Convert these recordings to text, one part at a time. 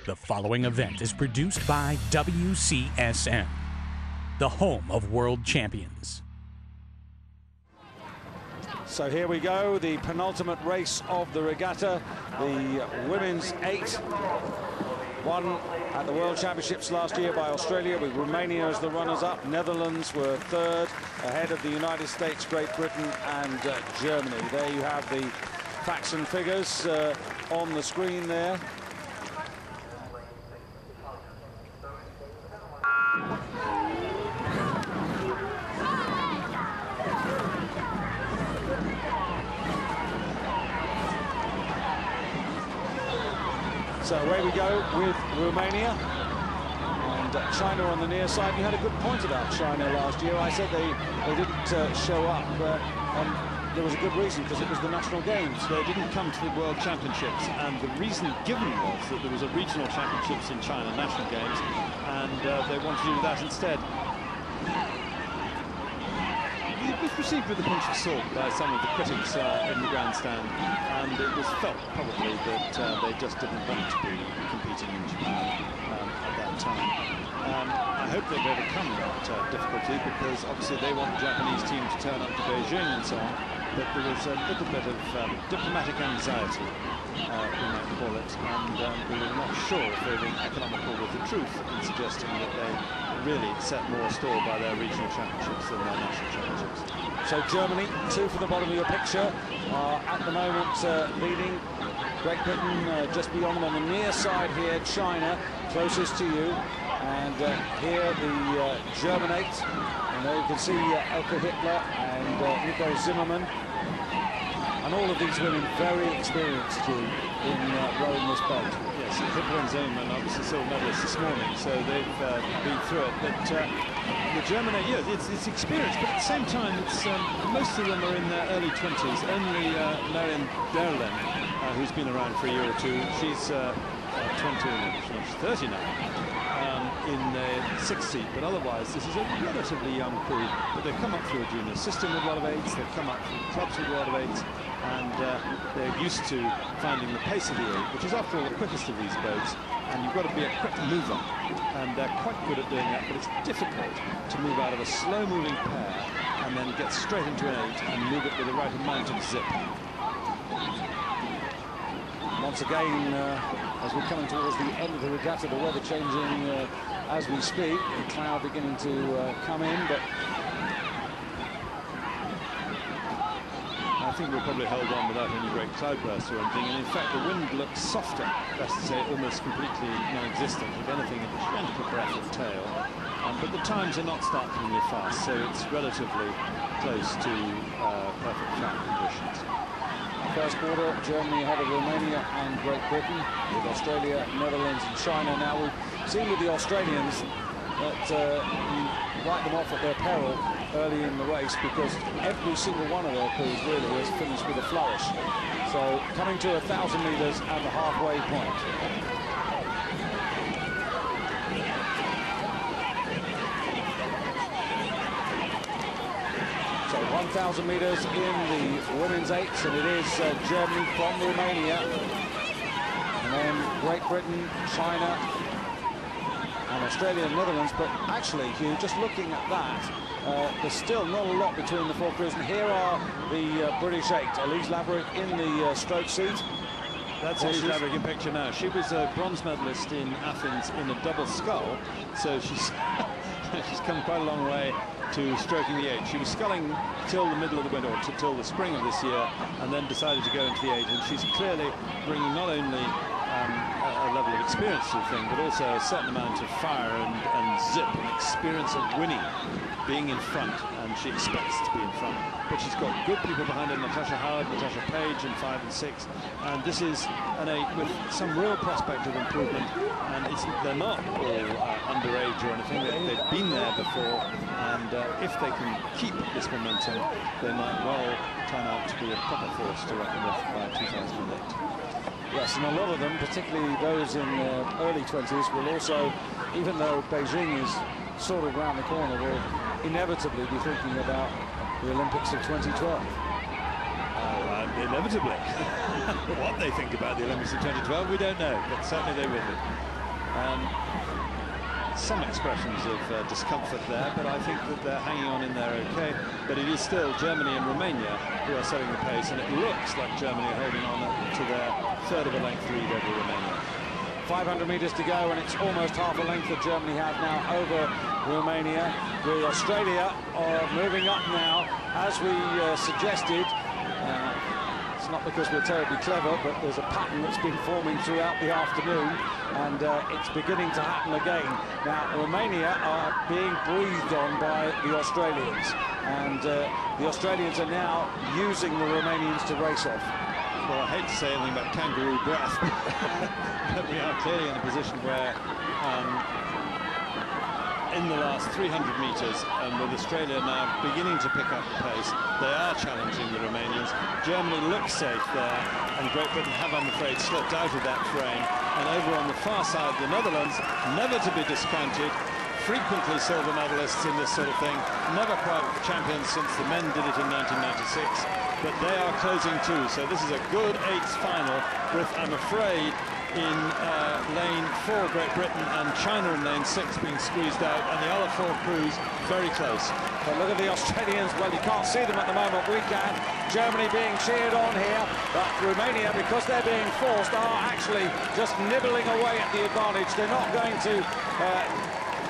The following event is produced by WCSN, the home of world champions. So here we go, the penultimate race of the regatta, the women's 8, won at the World Championships last year by Australia, with Romania as the runners-up. Netherlands were third, ahead of the United States, Great Britain and Germany. There you have the facts and figures on the screen there. So away we go with Romania and China on the near side. You had a good point about China last year. I said they didn't show up, and there was a good reason, because it was the national games. They didn't come to the World Championships, and the reason given was that there was a regional championships in China, national games, and they wanted to do that instead. It was received with a pinch of salt by some of the critics in the grandstand, and it was felt probably that they just didn't want to be competing in Japan at that time. I hope they've overcome that difficulty, because obviously they want the Japanese team to turn up to Beijing and so on, but there was a little bit of diplomatic anxiety, we might call it, and we were not sure if they were being economical with the truth in suggesting that they really set more store by their regional championships than their national championships. So Germany, 2 for the bottom of your picture, are at the moment leading. Great Britain just beyond them on the near side here. China closest to you, and here the German 8. And there you can see Elke Hitler and Nico Zimmermann, and all of these women very experienced in rowing this boat. Yes, Hitler and Zimmermann obviously silver medalists this morning, so they've been through it. But the German, yeah, it's experience, but at the same time, it's most of them are in their early 20s. Only Marion Derlin, who's been around for a year or two, she's 30 now, in the 6th seat. But otherwise, this is a relatively young crew. But they've come up through a junior system with a lot of 8s. They've come up through clubs with a lot of 8s. And they're used to finding the pace of the 8, which is after all the quickest of these boats, and you've got to be a quick mover, and they're quite good at doing that, but it's difficult to move out of a slow-moving pair and then get straight into an 8 and move it with the right amount of zip. Once again, as we're coming towards the end of the regatta, the weather changing as we speak, the cloud beginning to come in, but I think we'll probably hold on without any great cloudbursts or anything, and in fact the wind looks softer, that's to say almost completely non-existent. If anything, it's a gentle breath of tail, but the times are not startlingly fast, so it's relatively close to perfect flat conditions. First quarter, Germany ahead of Romania and Great Britain, with Australia, Netherlands and China. Now we've seen with the Australians that you write them off at their peril early in the race, because every single one of their crews really has finished with a flourish. So coming to 1,000 metres at the halfway point. So 1,000 metres in the women's 8s, and it is Germany from Romania, and then Great Britain, China and Australia and Netherlands. But actually, Hugh, just looking at that, there's still not a lot between the 4 crews, and here are the British 8. Elise Laverick in the stroke seat. That's Elise Laverick in picture now. She was a bronze medalist in Athens in a double scull, so she's she's come quite a long way to stroking the 8. She was sculling till the middle of the winter, or till the spring of this year, and then decided to go into the 8, and she's clearly bringing not only a level of experience to the thing, but also a certain amount of fire and zip and experience of winning, being in front, and she expects to be in front. But she's got good people behind her, Natasha Howard, Natasha Page in 5 and 6, and this is an 8 with some real prospect of improvement, and they're not all underage or anything. They've been there before, and if they can keep this momentum, they might well turn out to be a proper force to reckon with by 2008. Yes, and a lot of them, particularly those in their early 20s, will also, even though Beijing is sort of round the corner, will inevitably be thinking about the Olympics of 2012. Inevitably. What they think about the Olympics of 2012, we don't know, but certainly they will be. Some expressions of discomfort there, but I think that they're hanging on in there okay. But it is still Germany and Romania who are setting the pace, and it looks like Germany are holding on to their third of a length lead over Romania. 500 metres to go, and it's almost half a length that Germany have now over Romania, with Australia moving up now, as we suggested. It's not because we're terribly clever, but there's a pattern that's been forming throughout the afternoon, and it's beginning to happen again. Now, Romania are being breathed on by the Australians, and the Australians are now using the Romanians to race off. Well, I hate to say anything about kangaroo breath, but we are clearly in a position where in the last 300 metres, and with Australia now beginning to pick up the pace, they are challenging the Romanians. Germany looks safe there, and Great Britain have, I'm afraid, slipped out of that frame. And over on the far side, the Netherlands, never to be discounted, frequently silver medalists in this sort of thing, never quite champions since the men did it in 1996, but they are closing too. So this is a good eights final with, I'm afraid, in lane 4 Great Britain and China in lane 6 being squeezed out, and the other 4 crews very close. But look at the Australians. Well, you can't see them at the moment. We can. Germany being cheered on here, but Romania, because they're being forced, are actually just nibbling away at the advantage. They're not going to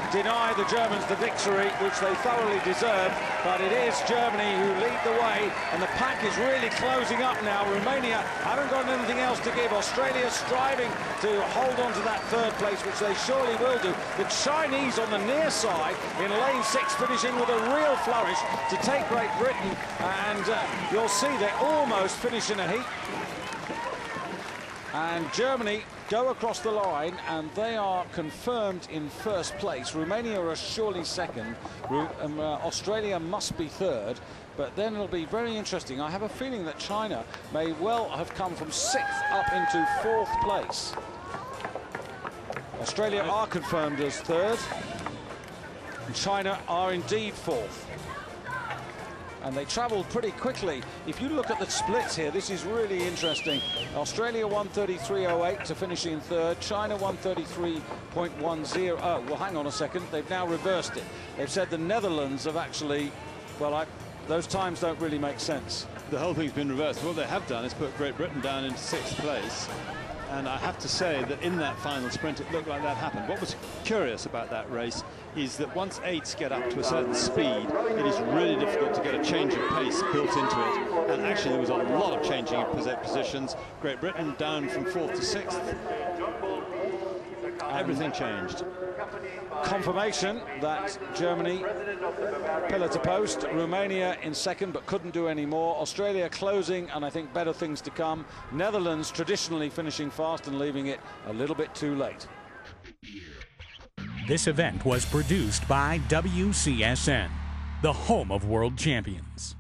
deny the Germans the victory, which they thoroughly deserve, but it is Germany who lead the way, and the pack is really closing up now. Romania haven't got anything else to give. Australia striving to hold on to that third place, which they surely will do. The Chinese on the near side in lane 6 finishing with a real flourish to take Great Britain, and you'll see they almost finish in a heat. And Germany go across the line, and they are confirmed in first place. Romania are surely second. Australia must be third, but then it'll be very interesting. I have a feeling that China may well have come from 6th up into 4th place. Australia are confirmed as third, and China are indeed 4th. And they travelled pretty quickly. If you look at the splits here, this is really interesting. Australia 1:33.08 to finish in third. China 1:33.10. Oh, well, hang on a second. They've now reversed it. They've said the Netherlands have actually, well, those times don't really make sense. The whole thing's been reversed. What they have done is put Great Britain down into 6th place. And I have to say that in that final sprint, it looked like that happened. What was curious about that race is that once eights get up to a certain speed, it is really difficult to get a change of pace built into it. And actually, there was a lot of changing of positions. Great Britain down from 4th to 6th. Everything changed. Confirmation that Germany pillar to post, Romania in second but couldn't do any more, Australia closing, and I think better things to come, Netherlands traditionally finishing fast and leaving it a little bit too late. This event was produced by WCSN, the home of world champions.